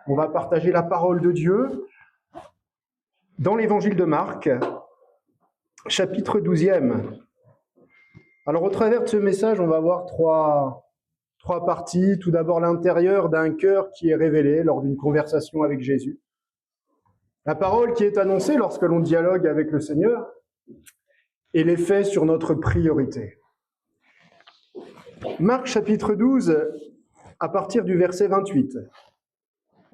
On va partager la parole de Dieu dans l'évangile de Marc, chapitre 12e. Alors au travers de ce message, on va voir trois parties. Tout d'abord, l'intérieur d'un cœur qui est révélé lors d'une conversation avec Jésus. La parole qui est annoncée lorsque l'on dialogue avec le Seigneur et l'effet sur notre priorité. Marc chapitre 12, à partir du verset 28.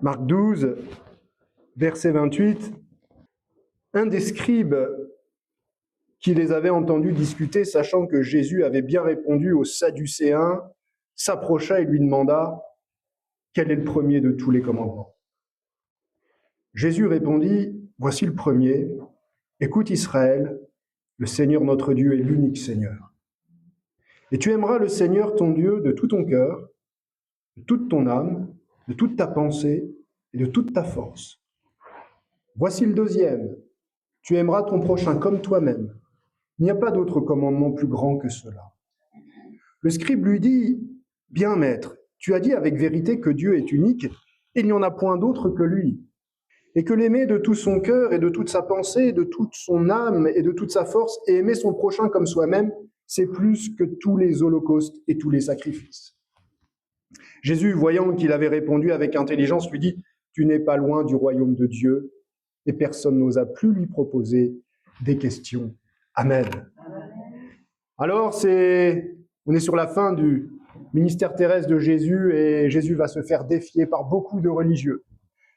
Marc 12, verset 28. Un des scribes qui les avait entendus discuter, sachant que Jésus avait bien répondu aux Sadducéens, s'approcha et lui demanda « Quel est le premier de tous les commandements ?» Jésus répondit « Voici le premier. Écoute Israël, le Seigneur notre Dieu est l'unique Seigneur. Et tu aimeras le Seigneur ton Dieu de tout ton cœur, de toute ton âme, de toute ta pensée et de toute ta force. Voici le deuxième. Tu aimeras ton prochain comme toi-même. Il n'y a pas d'autre commandement plus grand que cela. » Le scribe lui dit « Bien, maître, tu as dit avec vérité que Dieu est unique, et il n'y en a point d'autre que lui, et que l'aimer de tout son cœur et de toute sa pensée, de toute son âme et de toute sa force, et aimer son prochain comme soi-même, c'est plus que tous les holocaustes et tous les sacrifices. » Jésus, voyant qu'il avait répondu avec intelligence, lui dit « Tu n'es pas loin du royaume de Dieu, et personne n'osa plus lui proposer des questions. Amen. » Alors, on est sur la fin du ministère terrestre de Jésus, et Jésus va se faire défier par beaucoup de religieux.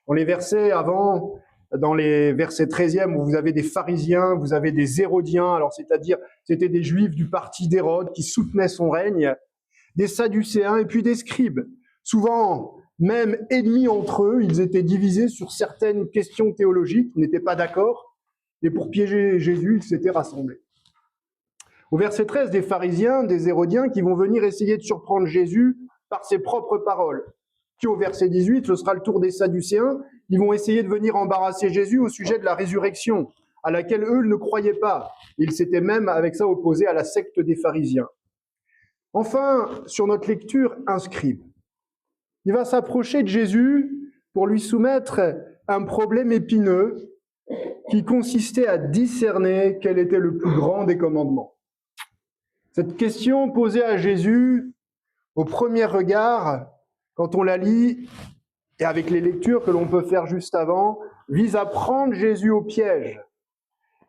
Dans les versets avant, dans les versets 13e, où vous avez des pharisiens, vous avez des hérodiens, alors c'est-à-dire, c'était des juifs du parti d'Hérode qui soutenaient son règne, des sadducéens et puis des scribes. Souvent, même ennemis entre eux, ils étaient divisés sur certaines questions théologiques, ils n'étaient pas d'accord, et pour piéger Jésus, ils s'étaient rassemblés. Au verset 13, des pharisiens, des hérodiens qui vont venir essayer de surprendre Jésus par ses propres paroles. Puis au verset 18, ce sera le tour des Sadducéens, ils vont essayer de venir embarrasser Jésus au sujet de la résurrection, à laquelle eux ne croyaient pas. Ils s'étaient même avec ça opposés à la secte des pharisiens. Enfin, sur notre lecture, un scribe. Il va s'approcher de Jésus pour lui soumettre un problème épineux qui consistait à discerner quel était le plus grand des commandements. Cette question posée à Jésus, au premier regard, quand on la lit, et avec les lectures que l'on peut faire juste avant, vise à prendre Jésus au piège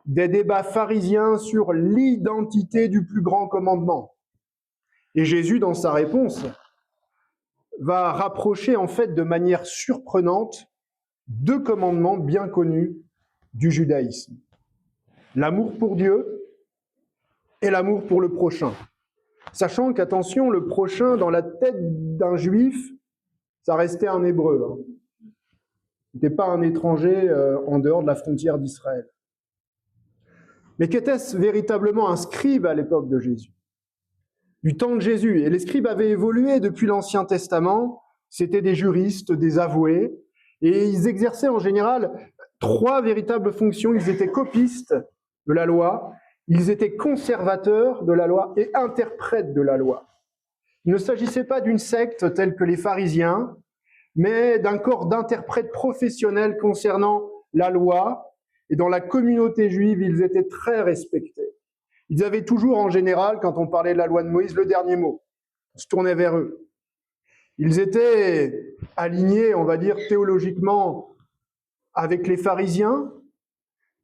des débats pharisiens sur l'identité du plus grand commandement. Et Jésus, dans sa réponse, va rapprocher en fait de manière surprenante deux commandements bien connus du judaïsme. L'amour pour Dieu et l'amour pour le prochain. Sachant qu'attention, le prochain, dans la tête d'un juif, ça restait un hébreu. Il n'était pas un étranger en dehors de la frontière d'Israël. Mais qu'était-ce véritablement un scribe à l'époque de Jésus? Du temps de Jésus. Et les scribes avaient évolué depuis l'Ancien Testament. C'était des juristes, des avoués. Et ils exerçaient en général trois véritables fonctions. Ils étaient copistes de la loi, ils étaient conservateurs de la loi et interprètes de la loi. Il ne s'agissait pas d'une secte telle que les pharisiens, mais d'un corps d'interprètes professionnels concernant la loi. Et dans la communauté juive, ils étaient très respectés. Ils avaient toujours, en général, quand on parlait de la loi de Moïse, le dernier mot. On se tournait vers eux. Ils étaient alignés, on va dire, théologiquement avec les pharisiens,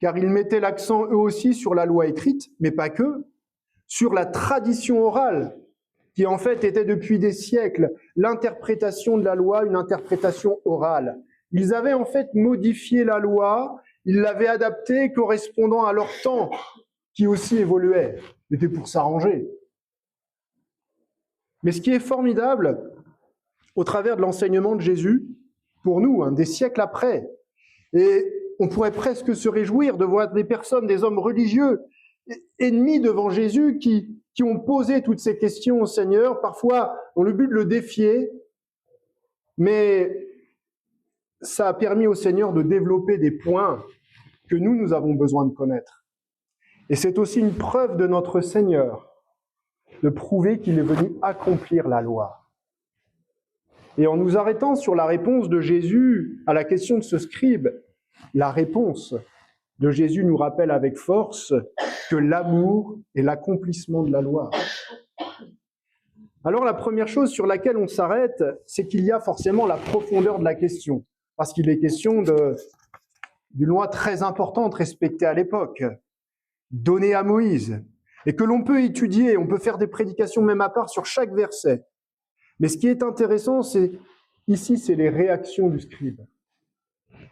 car ils mettaient l'accent eux aussi sur la loi écrite, mais pas que, sur la tradition orale, qui en fait était depuis des siècles l'interprétation de la loi, une interprétation orale. Ils avaient en fait modifié la loi, ils l'avaient adaptée correspondant à leur temps, qui aussi évoluait. C'était pour s'arranger. Mais ce qui est formidable, au travers de l'enseignement de Jésus, pour nous, des siècles après, et on pourrait presque se réjouir de voir des personnes, des hommes religieux, ennemis devant Jésus, qui ont posé toutes ces questions au Seigneur, parfois dans le but de le défier, mais ça a permis au Seigneur de développer des points que nous avons besoin de connaître. Et c'est aussi une preuve de notre Seigneur, de prouver qu'il est venu accomplir la loi. Et en nous arrêtant sur la réponse de Jésus à la question de ce scribe, la réponse de Jésus nous rappelle avec force que l'amour est l'accomplissement de la loi. Alors la première chose sur laquelle on s'arrête, c'est qu'il y a forcément la profondeur de la question, parce qu'il est question d'une loi très importante respectée à l'époque, donnée à Moïse, et que l'on peut étudier, on peut faire des prédications même à part sur chaque verset. Mais ce qui est intéressant, c'est les réactions du scribe.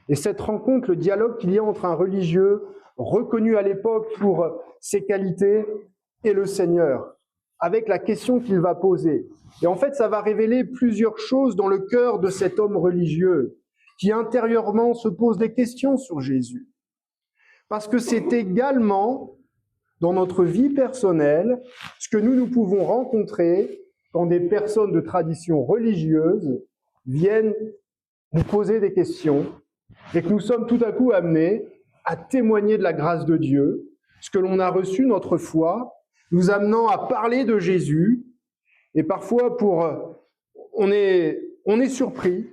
Et cette rencontre, le dialogue qu'il y a entre un religieux reconnu à l'époque pour ses qualités et le Seigneur, avec la question qu'il va poser. Et en fait, ça va révéler plusieurs choses dans le cœur de cet homme religieux qui intérieurement se pose des questions sur Jésus. Parce que c'est également dans notre vie personnelle ce que nous pouvons rencontrer quand des personnes de tradition religieuse viennent nous poser des questions et que nous sommes tout à coup amenés à témoigner de la grâce de Dieu, ce que l'on a reçu, notre foi, nous amenant à parler de Jésus, et parfois on est surpris,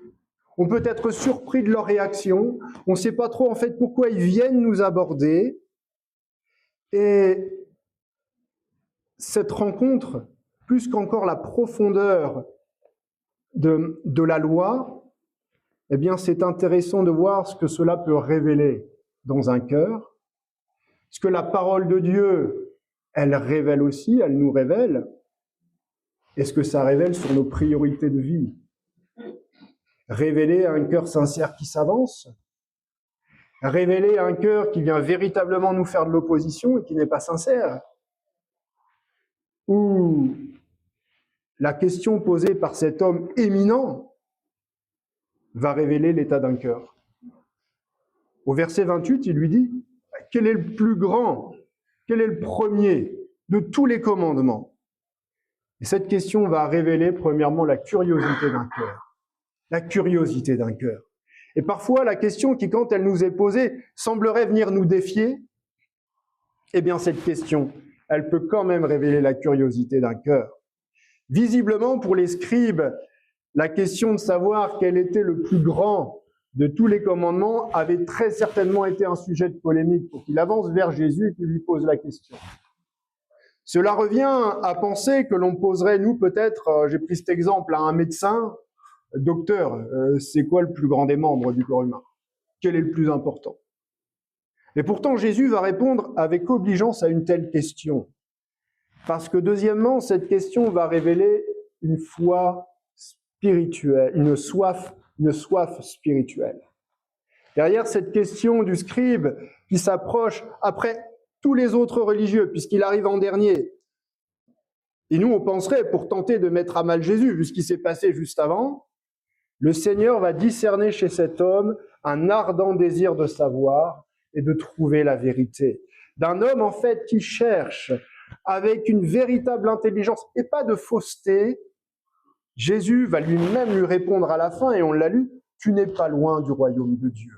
on peut être surpris de leur réaction, on ne sait pas trop en fait pourquoi ils viennent nous aborder, et cette rencontre, plus qu'encore la profondeur de la loi, eh bien c'est intéressant de voir ce que cela peut révéler dans un cœur, ce que la parole de Dieu, elle révèle aussi, elle nous révèle, et ce que ça révèle sur nos priorités de vie. Révéler un cœur sincère qui s'avance, révéler un cœur qui vient véritablement nous faire de l'opposition et qui n'est pas sincère, ou la question posée par cet homme éminent va révéler l'état d'un cœur. Au verset 28, il lui dit « Quel est le plus grand? Quel est le premier de tous les commandements ?» Et cette question va révéler premièrement la curiosité d'un cœur. La curiosité d'un cœur. Et parfois, la question qui, quand elle nous est posée, semblerait venir nous défier, eh bien cette question, elle peut quand même révéler la curiosité d'un cœur. Visiblement, pour les scribes, la question de savoir quel était le plus grand de tous les commandements avait très certainement été un sujet de polémique pour qu'il avance vers Jésus et qu'il lui pose la question. Cela revient à penser que l'on poserait, nous peut-être, j'ai pris cet exemple, à un médecin, docteur, c'est quoi le plus grand des membres du corps humain? Quel est le plus important? Et pourtant, Jésus va répondre avec obligeance à une telle question. Parce que deuxièmement, cette question va révéler une foi spirituelle, une soif spirituelle. Derrière cette question du scribe qui s'approche après tous les autres religieux, puisqu'il arrive en dernier, et nous on penserait, pour tenter de mettre à mal Jésus, vu ce qui s'est passé juste avant, le Seigneur va discerner chez cet homme un ardent désir de savoir et de trouver la vérité. D'un homme en fait qui cherche avec une véritable intelligence et pas de fausseté. Jésus va lui-même lui répondre à la fin, et on l'a lu, « Tu n'es pas loin du royaume de Dieu ».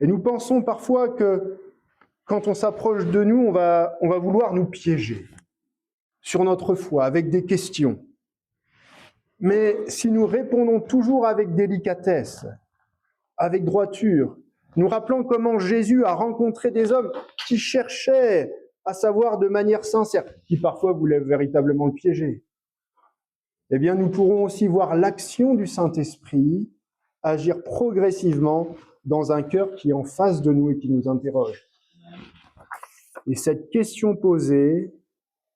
Et nous pensons parfois que quand on s'approche de nous, on va vouloir nous piéger sur notre foi avec des questions. Mais si nous répondons toujours avec délicatesse, avec droiture, nous rappelons comment Jésus a rencontré des hommes qui cherchaient à savoir de manière sincère, qui parfois voulaient véritablement le piéger, eh bien nous pourrons aussi voir l'action du Saint-Esprit agir progressivement dans un cœur qui est en face de nous et qui nous interroge. Et cette question posée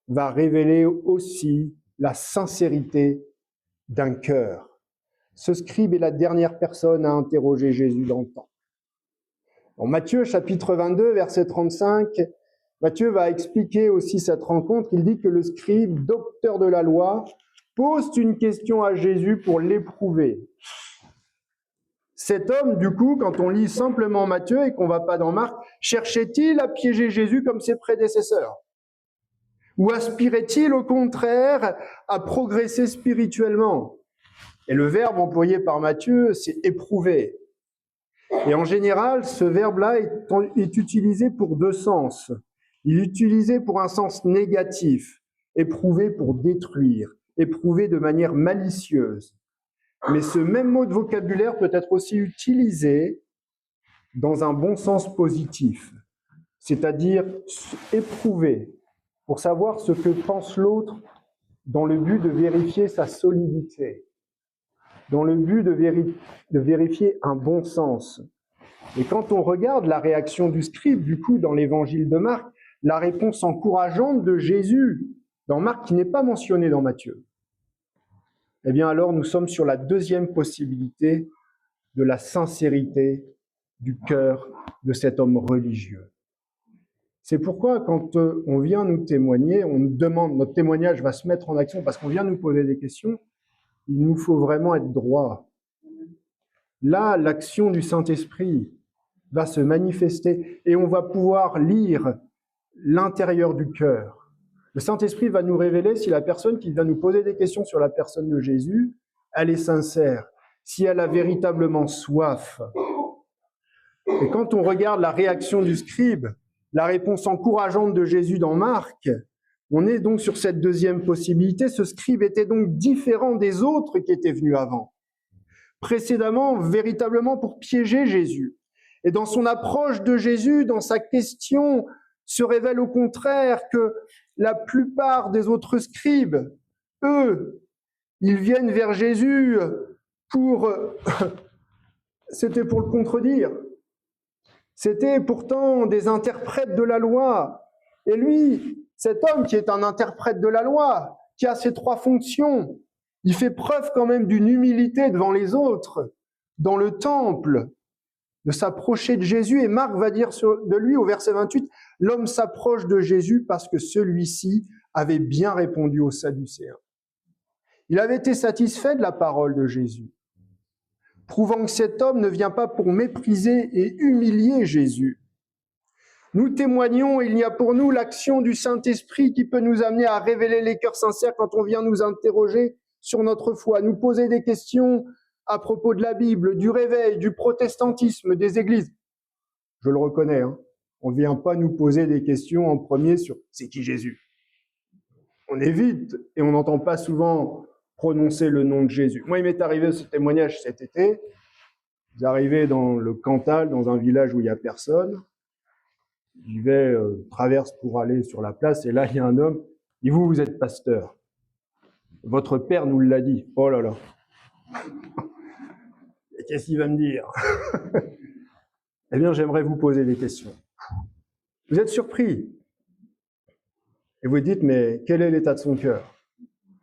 va révéler aussi la sincérité d'un cœur. Ce scribe est la dernière personne à interroger Jésus dans le temps. En Matthieu, chapitre 22, verset 35, Matthieu va expliquer aussi cette rencontre. Il dit que le scribe, docteur de la loi, pose une question à Jésus pour l'éprouver. Cet homme, du coup, quand on lit simplement Matthieu et qu'on ne va pas dans Marc, cherchait-il à piéger Jésus comme ses prédécesseurs? Ou aspirait-il au contraire à progresser spirituellement? Et le verbe employé par Matthieu, c'est éprouver. Et en général, ce verbe-là est utilisé pour deux sens. Il est utilisé pour un sens négatif, éprouver pour détruire, éprouver de manière malicieuse. Mais ce même mot de vocabulaire peut être aussi utilisé dans un bon sens positif, c'est-à-dire éprouver, pour savoir ce que pense l'autre dans le but de vérifier sa solidité, dans le but de vérifier un bon sens. Et quand on regarde la réaction du scribe, du coup, dans l'évangile de Marc, la réponse encourageante de Jésus dans Marc, qui n'est pas mentionnée dans Matthieu, eh bien alors nous sommes sur la deuxième possibilité de la sincérité du cœur de cet homme religieux. C'est pourquoi quand on vient nous témoigner, on nous demande, notre témoignage va se mettre en action parce qu'on vient nous poser des questions, il nous faut vraiment être droit. Là, l'action du Saint-Esprit va se manifester et on va pouvoir lire l'intérieur du cœur. Le Saint-Esprit va nous révéler si la personne qui vient nous poser des questions sur la personne de Jésus, elle est sincère, si elle a véritablement soif. Et quand on regarde la réaction du scribe, la réponse encourageante de Jésus dans Marc, on est donc sur cette deuxième possibilité. Ce scribe était donc différent des autres qui étaient venus avant, précédemment véritablement pour piéger Jésus. Et dans son approche de Jésus, dans sa question, se révèle au contraire que la plupart des autres scribes, eux, ils viennent vers Jésus c'était pour le contredire. C'était pourtant des interprètes de la loi. Et lui, cet homme qui est un interprète de la loi, qui a ces trois fonctions, il fait preuve quand même d'une humilité devant les autres, dans le temple, de s'approcher de Jésus. Et Marc va dire de lui au verset 28, « L'homme s'approche de Jésus parce que celui-ci avait bien répondu aux Sadducéens. » Il avait été satisfait de la parole de Jésus, prouvant que cet homme ne vient pas pour mépriser et humilier Jésus. Nous témoignons, il y a pour nous l'action du Saint-Esprit qui peut nous amener à révéler les cœurs sincères quand on vient nous interroger sur notre foi, nous poser des questions à propos de la Bible, du réveil, du protestantisme, des églises. Je le reconnais, on ne vient pas nous poser des questions en premier sur « c'est qui Jésus ?» On évite et on n'entend pas souvent prononcer le nom de Jésus. Moi, il m'est arrivé ce témoignage cet été. Vous arrivez dans le Cantal, dans un village où il n'y a personne. J'y vais, traverse pour aller sur la place, et là, il y a un homme. Et vous êtes pasteur. Votre père nous l'a dit. Oh là là. Et qu'est-ce qu'il va me dire? Eh bien, j'aimerais vous poser des questions. Vous êtes surpris. Et vous dites, mais quel est l'état de son cœur?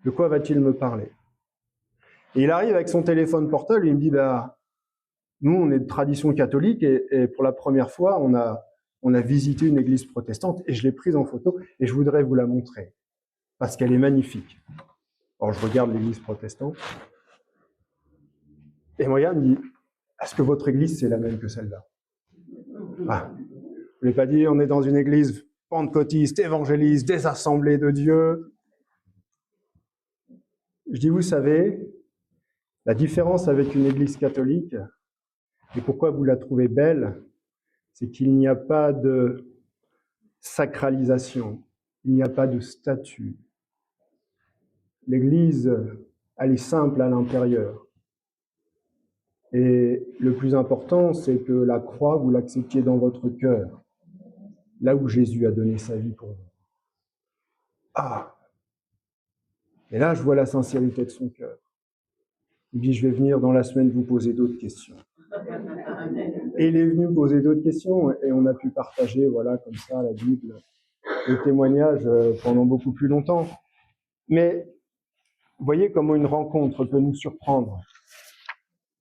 De quoi va-t-il me parler? Et il arrive avec son téléphone portable et il me dit, nous, on est de tradition catholique et pour la première fois, on a visité une église protestante et je l'ai prise en photo et je voudrais vous la montrer parce qu'elle est magnifique. Alors, je regarde l'église protestante et moi, il me dit, est-ce que votre église, c'est la même que celle-là? Je ne l'ai pas dit, on est dans une église pentecôtiste, évangéliste, des assemblées de Dieu. Je dis, vous savez, la différence avec une église catholique, et pourquoi vous la trouvez belle, c'est qu'il n'y a pas de sacralisation, il n'y a pas de statut. L'église, elle est simple à l'intérieur. Et le plus important, c'est que la croix, vous l'acceptiez dans votre cœur, là où Jésus a donné sa vie pour vous. Et là, je vois la sincérité de son cœur. Il dit, je vais venir dans la semaine vous poser d'autres questions. Et il est venu me poser d'autres questions et on a pu partager, voilà, comme ça, la Bible, le témoignage pendant beaucoup plus longtemps. Mais vous voyez comment une rencontre peut nous surprendre.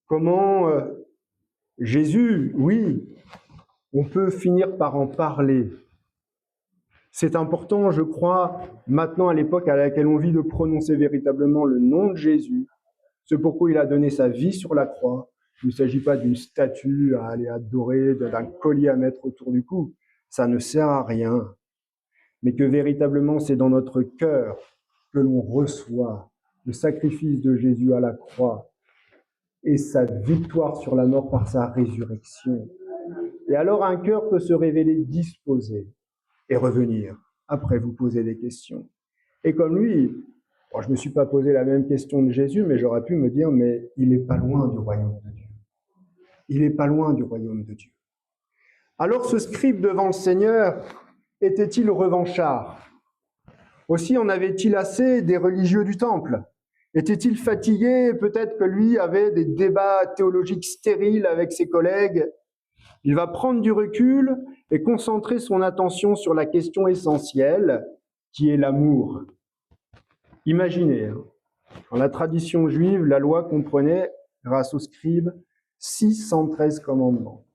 Comment Jésus, oui, on peut finir par en parler. C'est important, je crois, maintenant à l'époque à laquelle on vit, de prononcer véritablement le nom de Jésus. C'est pourquoi il a donné sa vie sur la croix. Il ne s'agit pas d'une statue à aller adorer, d'un collier à mettre autour du cou. Ça ne sert à rien. Mais que véritablement, c'est dans notre cœur que l'on reçoit le sacrifice de Jésus à la croix et sa victoire sur la mort par sa résurrection. Et alors, un cœur peut se révéler disposé et revenir après vous poser des questions. Et comme lui, Bon, je ne me suis pas posé la même question de Jésus, mais j'aurais pu me dire, mais il n'est pas loin du royaume de Dieu. Il n'est pas loin du royaume de Dieu. Alors ce scribe devant le Seigneur était-il revanchard? Aussi en avait-il assez des religieux du temple? Était-il fatigué? Peut-être que lui avait des débats théologiques stériles avec ses collègues. Il va prendre du recul et concentrer son attention sur la question essentielle, qui est l'amour. Imaginez, dans la tradition juive, la loi comprenait, grâce aux scribes, 613 commandements.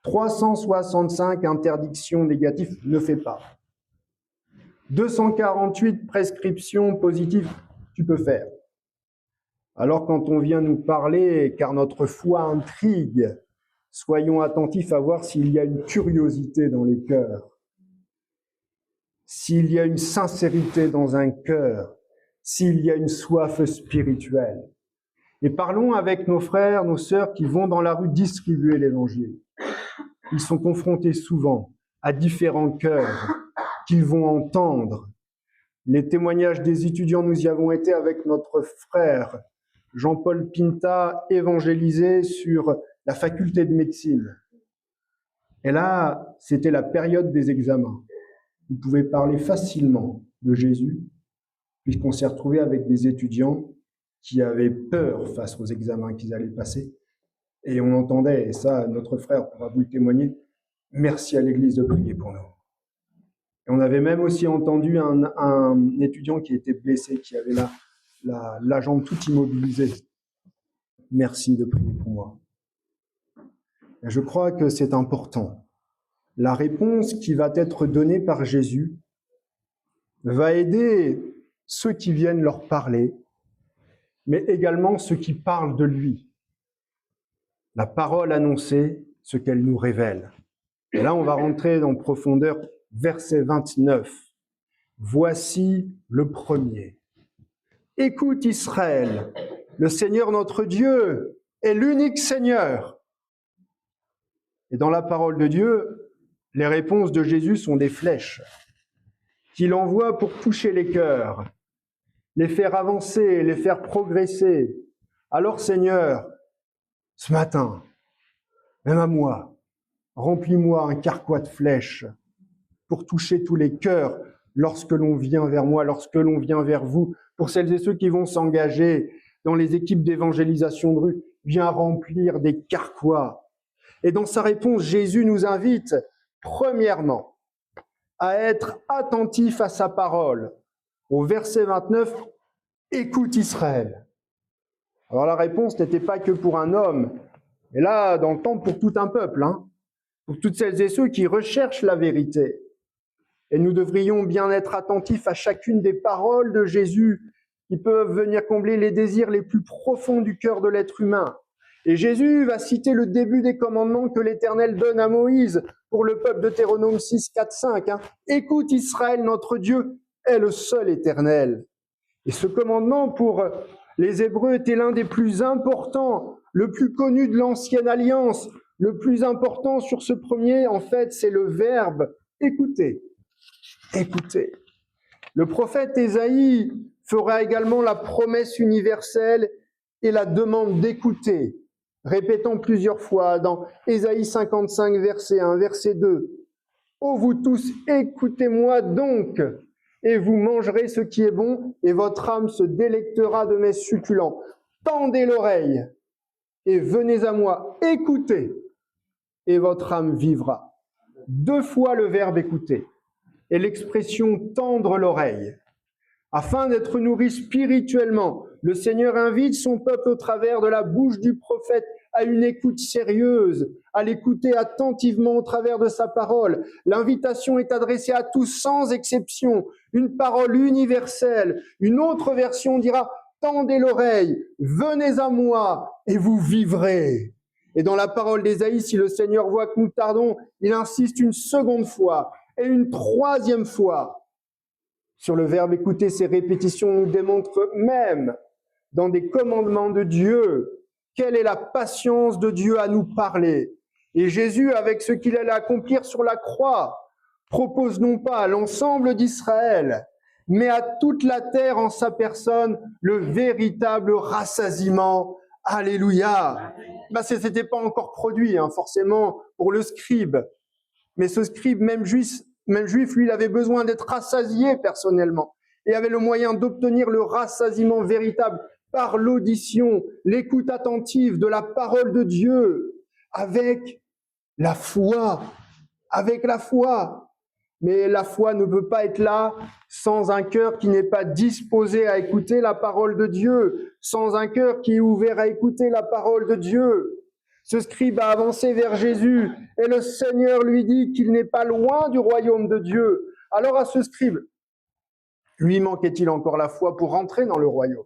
365 interdictions négatives, ne fais pas. 248 prescriptions positives, tu peux faire. Alors quand on vient nous parler, car notre foi intrigue, soyons attentifs à voir s'il y a une curiosité dans les cœurs, s'il y a une sincérité dans un cœur, s'il y a une soif spirituelle. Et parlons avec nos frères, nos sœurs qui vont dans la rue distribuer l'Évangile. Ils sont confrontés souvent à différents cœurs qu'ils vont entendre. Les témoignages des étudiants, nous y avons été avec notre frère Jean-Paul Pinta, évangélisé sur la faculté de médecine. Et là, c'était la période des examens. Vous pouvez parler facilement de Jésus, puisqu'on s'est retrouvé avec des étudiants qui avaient peur face aux examens qu'ils allaient passer. Et on entendait, et ça, notre frère pourra vous le témoigner, merci à l'Église de prier pour nous. Et on avait même aussi entendu un étudiant qui était blessé, qui avait la jambe toute immobilisée. Merci de prier pour moi. Et je crois que c'est important. La réponse qui va être donnée par Jésus va aider ceux qui viennent leur parler, mais également ceux qui parlent de lui. La parole annoncée, ce qu'elle nous révèle. Et là, on va rentrer en profondeur, verset 29. Voici le premier. Écoute Israël, le Seigneur notre Dieu est l'unique Seigneur. Et dans la parole de Dieu, les réponses de Jésus sont des flèches qu'il envoie pour toucher les cœurs, les faire avancer, les faire progresser. Alors Seigneur, ce matin, même à moi, remplis-moi un carquois de flèches pour toucher tous les cœurs lorsque l'on vient vers moi, lorsque l'on vient vers vous. Pour celles et ceux qui vont s'engager dans les équipes d'évangélisation de rue, viens remplir des carquois. Et dans sa réponse, Jésus nous invite, premièrement, à être attentif à sa parole. Au verset 29, écoute Israël. Alors la réponse n'était pas que pour un homme, mais là, dans le temple, pour tout un peuple, pour toutes celles et ceux qui recherchent la vérité. Et nous devrions bien être attentifs à chacune des paroles de Jésus qui peuvent venir combler les désirs les plus profonds du cœur de l'être humain. Et Jésus va citer le début des commandements que l'Éternel donne à Moïse pour le peuple de Deutéronome 6, 4, 5. Écoute Israël, notre Dieu est le seul éternel. Et ce commandement pour les Hébreux était l'un des plus importants, le plus connu de l'Ancienne Alliance. Le plus important sur ce premier, en fait, c'est le verbe écouter. Écoutez. Le prophète Ésaïe fera également la promesse universelle et la demande d'écouter, répétant plusieurs fois dans Ésaïe 55, verset 1, verset 2. « Ô vous tous, écoutez-moi donc, et vous mangerez ce qui est bon, et votre âme se délectera de mes succulents. Tendez l'oreille, et venez à moi, écoutez, et votre âme vivra. » 2 fois le verbe « écouter » et l'expression « tendre l'oreille ». Afin d'être nourri spirituellement, le Seigneur invite son peuple au travers de la bouche du prophète à une écoute sérieuse, à l'écouter attentivement au travers de sa parole. L'invitation est adressée à tous sans exception, une parole universelle. Une autre version dira « Tendez l'oreille, venez à moi et vous vivrez ». Et dans la parole d'Ésaïe, si le Seigneur voit que nous tardons, il insiste une seconde fois et une troisième fois sur le verbe écouter. Ces répétitions nous démontrent même dans des commandements de Dieu quelle est la patience de Dieu à nous parler. Et Jésus, avec ce qu'il allait accomplir sur la croix, propose non pas à l'ensemble d'Israël, mais à toute la terre en sa personne le véritable rassasiement. Alléluia. Ce n'était pas encore produit, forcément, pour le scribe. Mais ce scribe, même juif, lui, il avait besoin d'être rassasié personnellement et avait le moyen d'obtenir le rassasiement véritable par l'audition, l'écoute attentive de la parole de Dieu, avec la foi. Avec la foi. Mais la foi ne peut pas être là sans un cœur qui n'est pas disposé à écouter la parole de Dieu, sans un cœur qui est ouvert à écouter la parole de Dieu. Ce scribe a avancé vers Jésus et le Seigneur lui dit qu'il n'est pas loin du royaume de Dieu. Alors à ce scribe, lui manquait-il encore la foi pour rentrer dans le royaume?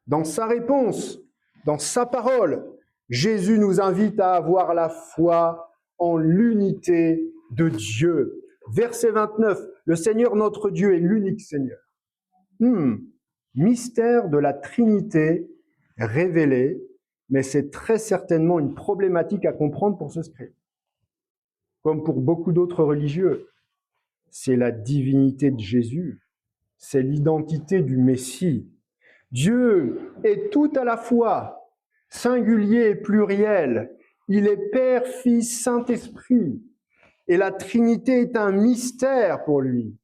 Dans sa réponse, dans sa parole, Jésus nous invite à avoir la foi en l'unité de Dieu. Verset 29, le Seigneur notre Dieu est l'unique Seigneur. Mystère de la Trinité révélé, mais c'est très certainement une problématique à comprendre pour ce scribe. Comme pour beaucoup d'autres religieux, c'est la divinité de Jésus, c'est l'identité du Messie. Dieu est tout à la fois, singulier et pluriel. Il est Père, Fils, Saint-Esprit. Et la Trinité est un mystère pour lui,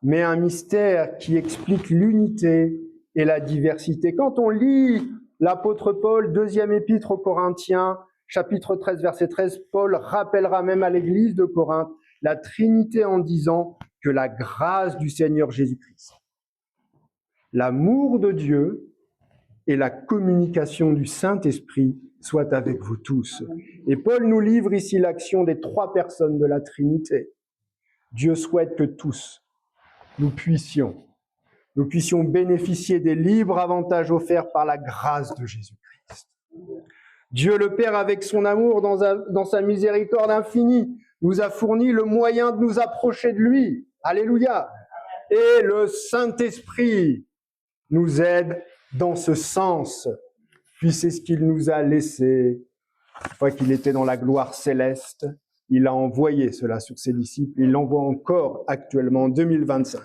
mais un mystère qui explique l'unité et la diversité. Quand on lit l'apôtre Paul, deuxième épître aux Corinthiens, chapitre 13, verset 13, Paul rappellera même à l'église de Corinthe la Trinité en disant que la grâce du Seigneur Jésus-Christ, l'amour de Dieu et la communication du Saint-Esprit soient avec vous tous. Et Paul nous livre ici l'action des trois personnes de la Trinité. Dieu souhaite que tous, nous puissions bénéficier des libres avantages offerts par la grâce de Jésus-Christ. Dieu le Père, avec son amour, dans sa miséricorde infinie, nous a fourni le moyen de nous approcher de lui. Alléluia. Et le Saint-Esprit nous aide dans ce sens. Puis c'est ce qu'il nous a laissé. Une fois qu'il était dans la gloire céleste, il a envoyé cela sur ses disciples. Il l'envoie encore actuellement en 2025.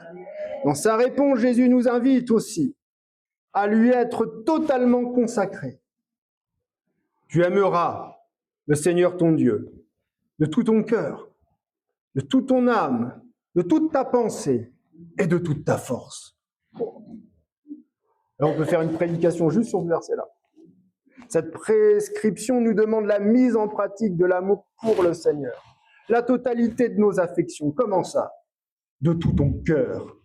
Dans sa réponse, Jésus nous invite aussi à lui être totalement consacré. Tu aimeras le Seigneur ton Dieu de tout ton cœur, de toute ton âme, de toute ta pensée et de toute ta force. Là, on peut faire une prédication juste sur ce verset-là. Cette prescription nous demande la mise en pratique de l'amour pour le Seigneur. La totalité de nos affections. Comment ça? De tout ton cœur.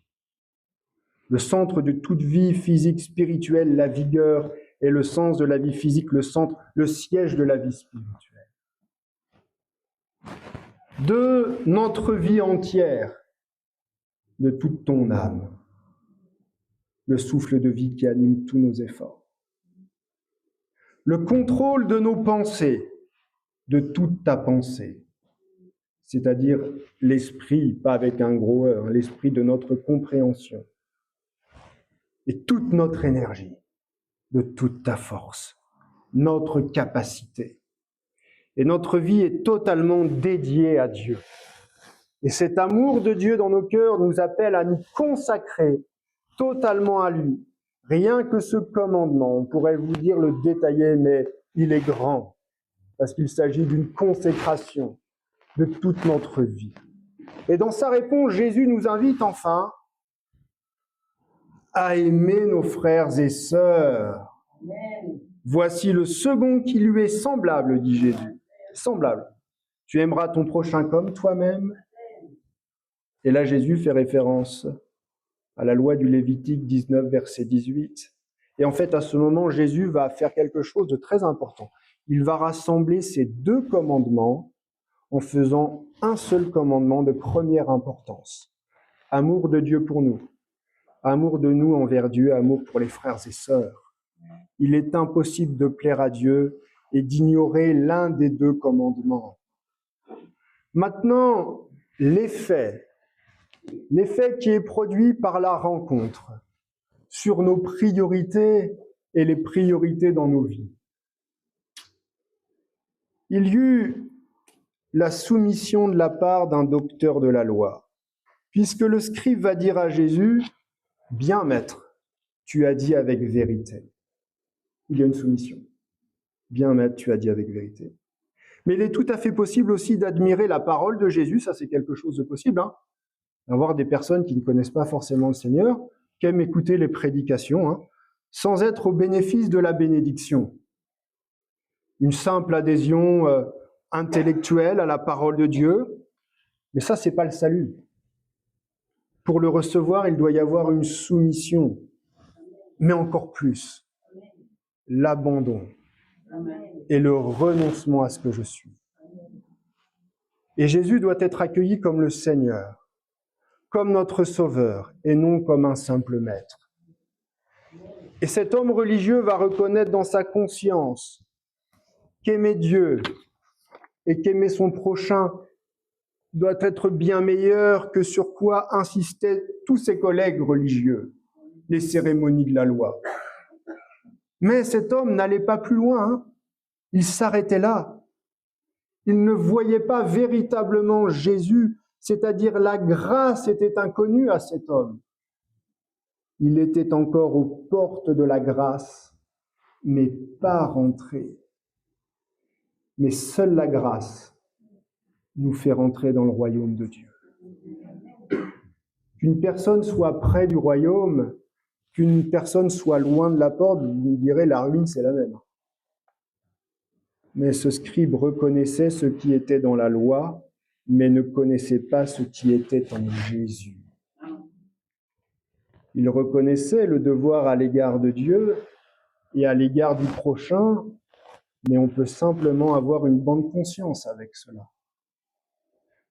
Le centre de toute vie physique, spirituelle, la vigueur et le sens de la vie physique, le centre, le siège de la vie spirituelle. De notre vie entière, de toute ton âme, le souffle de vie qui anime tous nos efforts. Le contrôle de nos pensées, de toute ta pensée, c'est-à-dire l'esprit, pas avec un gros E, l'esprit de notre compréhension, et toute notre énergie, de toute ta force, notre capacité. Et notre vie est totalement dédiée à Dieu. Et cet amour de Dieu dans nos cœurs nous appelle à nous consacrer totalement à lui. Rien que ce commandement, on pourrait vous dire le détailler, mais il est grand, parce qu'il s'agit d'une consécration de toute notre vie. Et dans sa réponse, Jésus nous invite enfin à aimer nos frères et sœurs. Voici le second qui lui est semblable, dit Jésus. Semblable. Tu aimeras ton prochain comme toi-même. Et là, Jésus fait référence à la loi du Lévitique 19, verset 18. Et en fait, à ce moment, Jésus va faire quelque chose de très important. Il va rassembler ces deux commandements en faisant un seul commandement de première importance. Amour de Dieu pour nous. Amour de nous envers Dieu, amour pour les frères et sœurs. Il est impossible de plaire à Dieu et d'ignorer l'un des deux commandements. Maintenant, l'effet qui est produit par la rencontre sur nos priorités et les priorités dans nos vies. Il y eut la soumission de la part d'un docteur de la loi. puisque le scribe va dire à Jésus, « Bien, maître, tu as dit avec vérité. » Il y a une soumission. « Bien, maître, tu as dit avec vérité. » Mais il est tout à fait possible aussi d'admirer la parole de Jésus, ça c'est quelque chose de possible, hein, d'avoir des personnes qui ne connaissent pas forcément le Seigneur, qui aiment écouter les prédications, hein, sans être au bénéfice de la bénédiction. Une simple adhésion intellectuelle à la parole de Dieu, mais ça, c'est pas le salut. Pour le recevoir, il doit y avoir une soumission, mais encore plus, l'abandon et le renoncement à ce que je suis. Et Jésus doit être accueilli comme le Seigneur, comme notre Sauveur, et non comme un simple maître. Et cet homme religieux va reconnaître dans sa conscience qu'aimer Dieu et qu'aimer son prochain doit être bien meilleur que sur quoi insistaient tous ses collègues religieux, les cérémonies de la loi. Mais cet homme n'allait pas plus loin, hein. Il s'arrêtait là. Il ne voyait pas véritablement Jésus, c'est-à-dire la grâce était inconnue à cet homme. Il était encore aux portes de la grâce, mais pas rentré. Mais seule la grâce nous fait rentrer dans le royaume de Dieu. Qu'une personne soit près du royaume, qu'une personne soit loin de la porte, vous me direz, la ruine, c'est la même. Mais ce scribe reconnaissait ce qui était dans la loi, mais ne connaissait pas ce qui était en Jésus. Il reconnaissait le devoir à l'égard de Dieu et à l'égard du prochain, mais on peut simplement avoir une bonne conscience avec cela.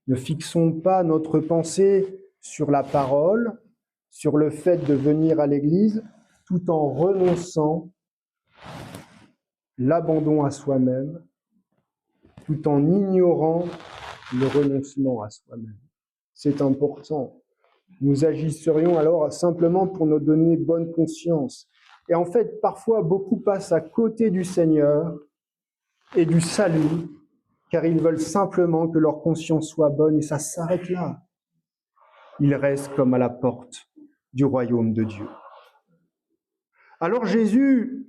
Ne fixons pas notre pensée sur la parole, sur le fait de venir à l'Église, tout en renonçant l'abandon à soi-même, tout en ignorant le renoncement à soi-même. C'est important. Nous agisserions alors simplement pour nous donner bonne conscience. Et en fait, parfois, beaucoup passent à côté du Seigneur et du salut, car ils veulent simplement que leur conscience soit bonne, et ça s'arrête là. Ils restent comme à la porte du royaume de Dieu. Alors Jésus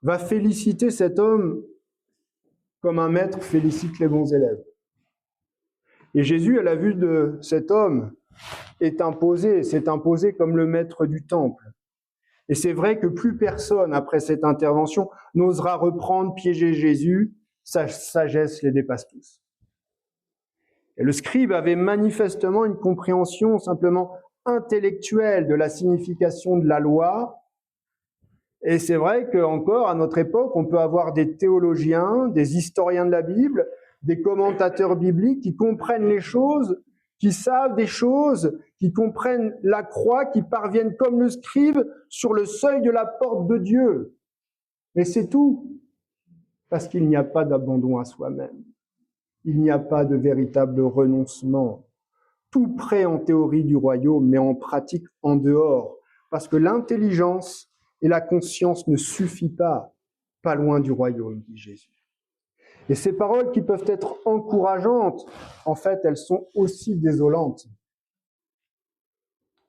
va féliciter cet homme comme un maître félicite les bons élèves. Et Jésus, à la vue de cet homme, s'est imposé comme le maître du temple. Et c'est vrai que plus personne, après cette intervention, n'osera reprendre, piéger Jésus, sa sagesse les dépasse tous. Et le scribe avait manifestement une compréhension simplement intellectuelle de la signification de la loi. Et c'est vrai qu'encore, à notre époque, on peut avoir des théologiens, des historiens de la Bible, des commentateurs bibliques qui comprennent les choses, qui savent des choses, qui comprennent la croix, qui parviennent comme le scribe sur le seuil de la porte de Dieu. Mais c'est tout, parce qu'il n'y a pas d'abandon à soi-même. Il n'y a pas de véritable renoncement. Tout près en théorie du royaume, mais en pratique en dehors, parce que l'intelligence et la conscience ne suffit pas loin du royaume, dit Jésus. Et ces paroles qui peuvent être encourageantes, en fait, elles sont aussi désolantes.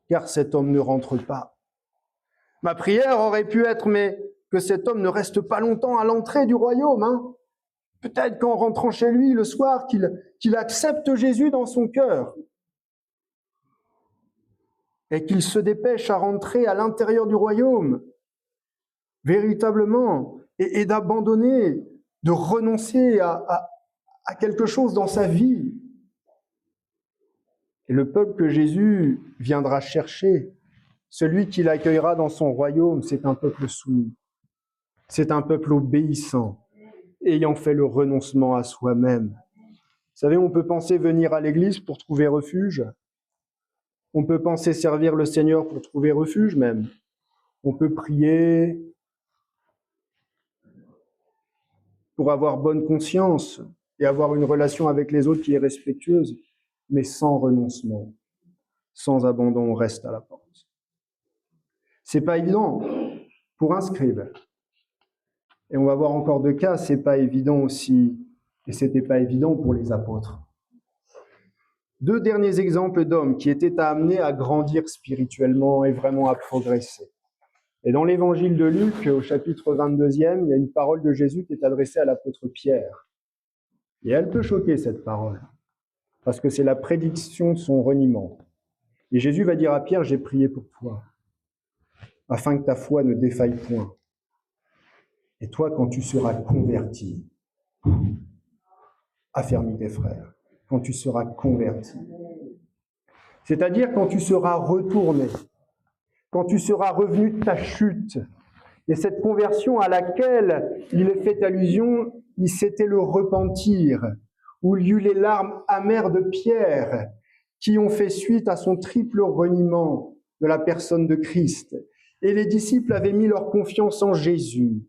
Car cet homme ne rentre pas. Ma prière aurait pu être, mais que cet homme ne reste pas longtemps à l'entrée du royaume. Hein. Peut-être qu'en rentrant chez lui le soir, qu'il accepte Jésus dans son cœur. Et qu'il se dépêche à rentrer à l'intérieur du royaume, véritablement, et d'abandonner, de renoncer à quelque chose dans sa vie. Et le peuple que Jésus viendra chercher, celui qui l'accueillera dans son royaume, c'est un peuple soumis. C'est un peuple obéissant, ayant fait le renoncement à soi-même. Vous savez, on peut penser venir à l'église pour trouver refuge. On peut penser servir le Seigneur pour trouver refuge même. On peut prier pour avoir bonne conscience et avoir une relation avec les autres qui est respectueuse, mais sans renoncement, sans abandon, on reste à la porte. C'est pas évident pour un scribe. Et on va voir encore deux cas, c'est pas évident aussi, et c'était pas évident pour les apôtres. Deux derniers exemples d'hommes qui étaient amenés à grandir spirituellement et vraiment à progresser. Et dans l'évangile de Luc, au chapitre 22e, il y a une parole de Jésus qui est adressée à l'apôtre Pierre. Et elle peut choquer, cette parole, parce que c'est la prédiction de son reniement. Et Jésus va dire à Pierre, j'ai prié pour toi, afin que ta foi ne défaille point. Et toi, quand tu seras converti, affermis tes frères, quand tu seras converti, c'est-à-dire quand tu seras retourné, quand tu seras revenu de ta chute. Et cette conversion à laquelle il est fait allusion, c'était le repentir, où il y eut les larmes amères de Pierre, qui ont fait suite à son triple reniement de la personne de Christ. Et les disciples avaient mis leur confiance en Jésus.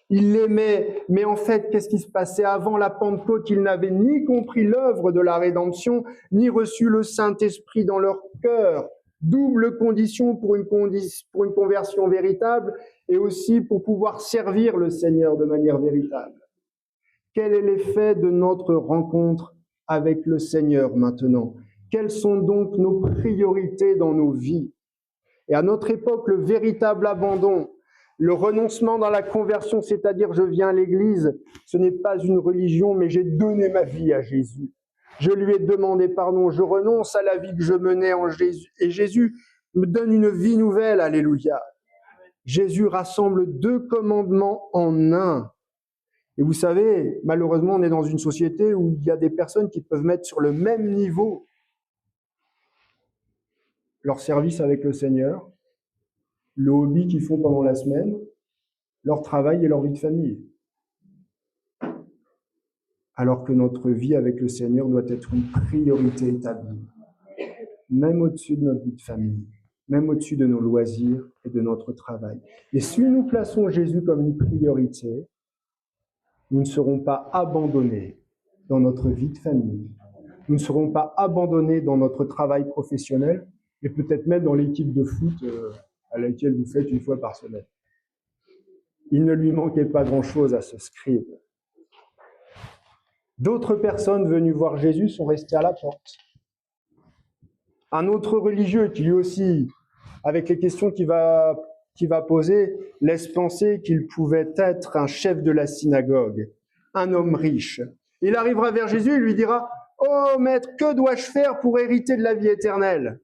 Ils l'aimaient, mais en fait, qu'est-ce qui se passait avant la Pentecôte? Ils n'avaient ni compris l'œuvre de la rédemption, ni reçu le Saint-Esprit dans leur cœur. Double condition pour une conversion véritable et aussi pour pouvoir servir le Seigneur de manière véritable. Quel est l'effet de notre rencontre avec le Seigneur maintenant? Quelles sont donc nos priorités dans nos vies? Et à notre époque, le véritable abandon, le renoncement dans la conversion, c'est-à-dire je viens à l'église, ce n'est pas une religion, mais j'ai donné ma vie à Jésus. Je lui ai demandé pardon, je renonce à la vie que je menais en Jésus. Et Jésus me donne une vie nouvelle, alléluia. Jésus rassemble deux commandements en un. Et vous savez, malheureusement, on est dans une société où il y a des personnes qui peuvent mettre sur le même niveau leur service avec le Seigneur, le hobby qu'ils font pendant la semaine, leur travail et leur vie de famille. Alors que notre vie avec le Seigneur doit être une priorité établie, même au-dessus de notre vie de famille, même au-dessus de nos loisirs et de notre travail. Et si nous plaçons Jésus comme une priorité, nous ne serons pas abandonnés dans notre vie de famille, nous ne serons pas abandonnés dans notre travail professionnel et peut-être même dans l'équipe de foot à laquelle vous faites une fois par semaine. Il ne lui manquait pas grand-chose à ce scribe. D'autres personnes venues voir Jésus sont restées à la porte. Un autre religieux qui lui aussi, avec les questions qu'il va poser, laisse penser qu'il pouvait être un chef de la synagogue, un homme riche. Il arrivera vers Jésus et lui dira « Oh maître, que dois-je faire pour hériter de la vie éternelle ?»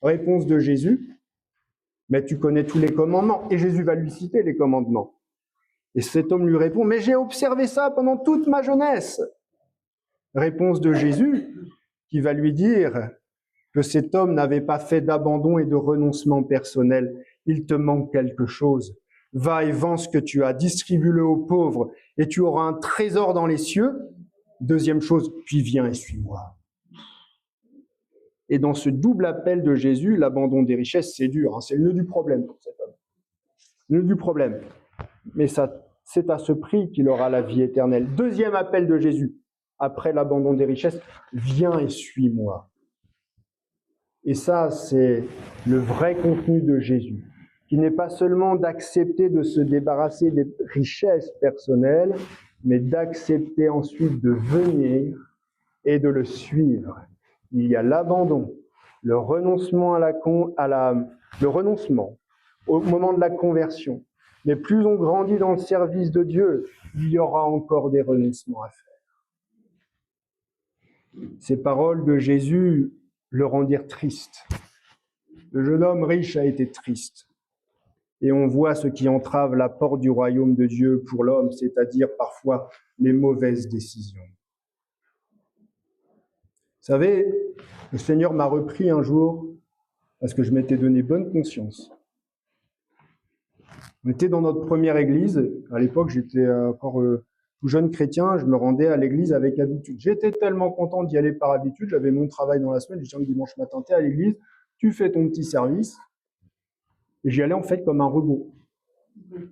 Réponse de Jésus « Mais tu connais tous les commandements. » Et Jésus va lui citer les commandements. Et cet homme lui répond « Mais j'ai observé ça pendant toute ma jeunesse. » Réponse de Jésus qui va lui dire que cet homme n'avait pas fait d'abandon et de renoncement personnel. Il te manque quelque chose. Va et vends ce que tu as, distribue-le aux pauvres et tu auras un trésor dans les cieux. Deuxième chose, puis viens et suis-moi. Et dans ce double appel de Jésus, l'abandon des richesses, c'est dur, c'est le nœud du problème pour cet homme. Le nœud du problème. Mais ça, c'est à ce prix qu'il aura la vie éternelle. Deuxième appel de Jésus, après l'abandon des richesses, viens et suis-moi. Et ça, c'est le vrai contenu de Jésus, qui n'est pas seulement d'accepter de se débarrasser des richesses personnelles, mais d'accepter ensuite de venir et de le suivre. Il y a l'abandon, le renoncement le renoncement au moment de la conversion. Mais plus on grandit dans le service de Dieu, il y aura encore des renoncements à faire. Ces paroles de Jésus le rendirent triste. Le jeune homme riche a été triste. Et on voit ce qui entrave la porte du royaume de Dieu pour l'homme, c'est-à-dire parfois les mauvaises décisions. Vous savez, le Seigneur m'a repris un jour parce que je m'étais donné bonne conscience. On était dans notre première église. À l'époque, j'étais encore tout jeune chrétien. Je me rendais à l'église avec habitude. J'étais tellement content d'y aller par habitude. J'avais mon travail dans la semaine. Je disais le dimanche matin, t'es à l'église, tu fais ton petit service. Et j'y allais en fait comme un robot.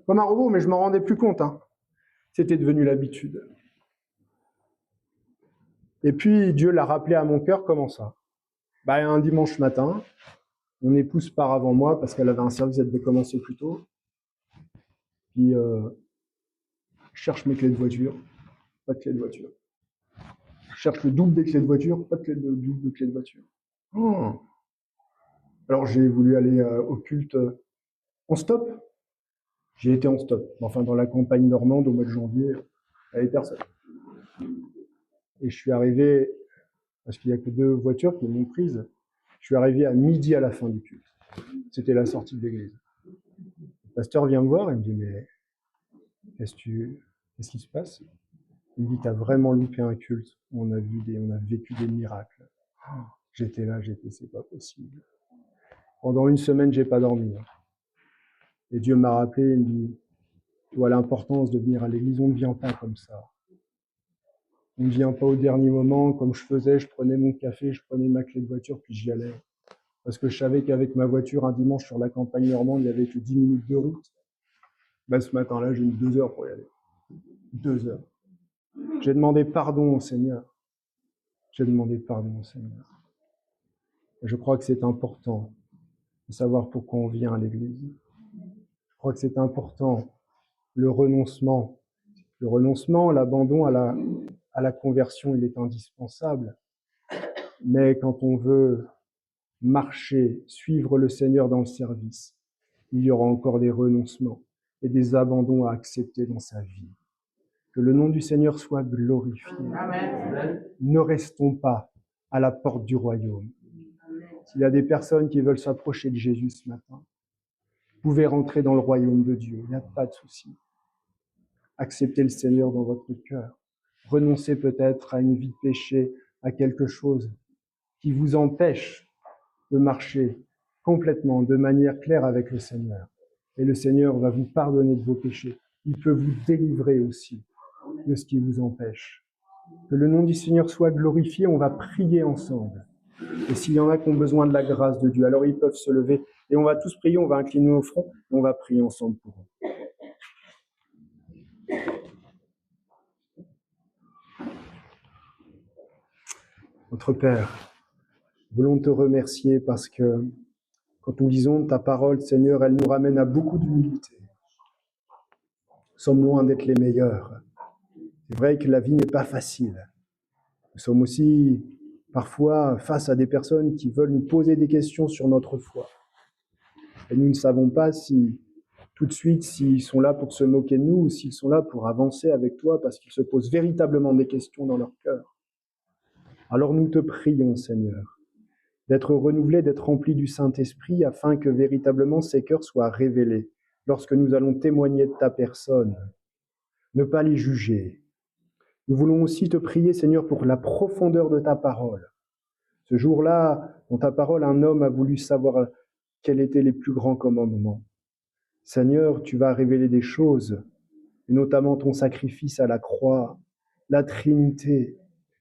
Comme un robot, mais je m'en rendais plus compte. C'était devenu l'habitude. Et puis Dieu l'a rappelé à mon cœur, comment ça? Un dimanche matin, mon épouse part avant moi parce qu'elle avait un service, elle devait commencer plus tôt. Puis je cherche mes clés de voiture, pas de clés de voiture. Je cherche le double des clés de voiture, pas de double de clés de voiture. Oh. Alors j'ai voulu aller au culte en stop. J'ai été en stop. Enfin, dans la campagne normande, au mois de janvier, il n'y avait personne. Et je suis arrivé, parce qu'il n'y a que 2 voitures qui m'ont prise, je suis arrivé à midi à la fin du culte. C'était la sortie de l'église. Le pasteur vient me voir et me dit, mais qu'est-ce qui se passe? Il me dit, t'as vraiment loupé un culte. On a vécu des miracles. J'étais là, c'est pas possible. Pendant 1 semaine, j'ai pas dormi. Et Dieu m'a rappelé, il me dit, tu vois l'importance de venir à l'église, on ne vient pas comme ça. On ne vient pas au dernier moment, comme je faisais, je prenais mon café, je prenais ma clé de voiture, puis j'y allais. Parce que je savais qu'avec ma voiture, un dimanche sur la campagne normande, il n'y avait que 10 minutes de route. Ce matin-là, j'ai mis 2 heures pour y aller. 2 heures. J'ai demandé pardon au Seigneur. Et je crois que c'est important de savoir pourquoi on vient à l'église. Je crois que c'est important, le renoncement, l'abandon à la conversion, il est indispensable. Mais quand on veut marcher, suivre le Seigneur dans le service, il y aura encore des renoncements et des abandons à accepter dans sa vie. Que le nom du Seigneur soit glorifié. Amen. Ne restons pas à la porte du royaume. S'il y a des personnes qui veulent s'approcher de Jésus ce matin, vous pouvez rentrer dans le royaume de Dieu, il n'y a pas de souci. Acceptez le Seigneur dans votre cœur. Renoncez peut-être à une vie de péché, à quelque chose qui vous empêche de marcher complètement, de manière claire avec le Seigneur. Et le Seigneur va vous pardonner de vos péchés. Il peut vous délivrer aussi de ce qui vous empêche. Que le nom du Seigneur soit glorifié, on va prier ensemble. Et s'il y en a qui ont besoin de la grâce de Dieu, alors ils peuvent se lever et on va tous prier, on va incliner nos fronts et on va prier ensemble pour eux. Notre Père, nous voulons te remercier parce que quand nous lisons ta parole, Seigneur, elle nous ramène à beaucoup d'humilité. Nous sommes loin d'être les meilleurs. C'est vrai que la vie n'est pas facile. Nous sommes aussi parfois face à des personnes qui veulent nous poser des questions sur notre foi. Et nous ne savons pas si tout de suite s'ils sont là pour se moquer de nous ou s'ils sont là pour avancer avec toi parce qu'ils se posent véritablement des questions dans leur cœur. Alors nous te prions, Seigneur, d'être renouvelés, d'être remplis du Saint-Esprit afin que véritablement ces cœurs soient révélés lorsque nous allons témoigner de ta personne. Ne pas les juger. Nous voulons aussi te prier, Seigneur, pour la profondeur de ta parole. Ce jour-là, dans ta parole, un homme a voulu savoir quels étaient les plus grands commandements. Seigneur, tu vas révéler des choses, et notamment ton sacrifice à la croix, la Trinité,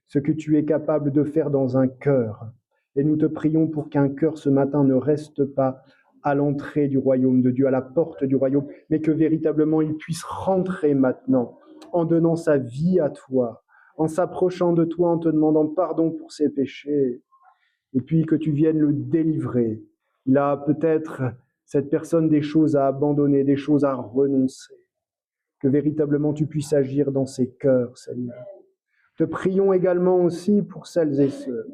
ce que tu es capable de faire dans un cœur. Et nous te prions pour qu'un cœur ce matin ne reste pas à l'entrée du royaume de Dieu, à la porte du royaume, mais que véritablement il puisse rentrer maintenant en donnant sa vie à toi, en s'approchant de toi, en te demandant pardon pour ses péchés, et puis que tu viennes le délivrer. Il a peut-être, cette personne, des choses à abandonner, des choses à renoncer, que véritablement tu puisses agir dans ses cœurs, Seigneur. Te prions également aussi pour celles et ceux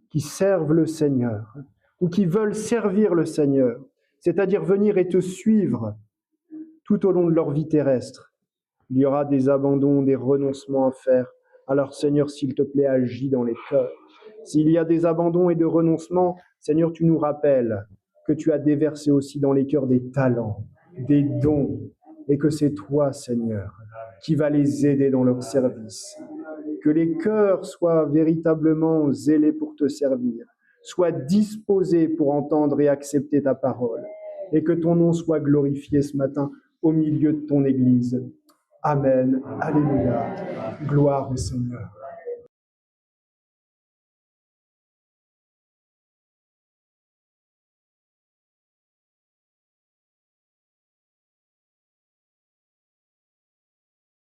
qui servent le Seigneur, ou qui veulent servir le Seigneur, c'est-à-dire venir et te suivre tout au long de leur vie terrestre. Il y aura des abandons, des renoncements à faire. Alors Seigneur, s'il te plaît, agis dans les cœurs. S'il y a des abandons et des renoncements, Seigneur, tu nous rappelles que tu as déversé aussi dans les cœurs des talents, des dons, et que c'est toi, Seigneur, qui vas les aider dans leur service. Que les cœurs soient véritablement zélés pour te servir, soient disposés pour entendre et accepter ta parole, et que ton nom soit glorifié ce matin au milieu de ton Église. Amen. Alléluia. Gloire au Seigneur.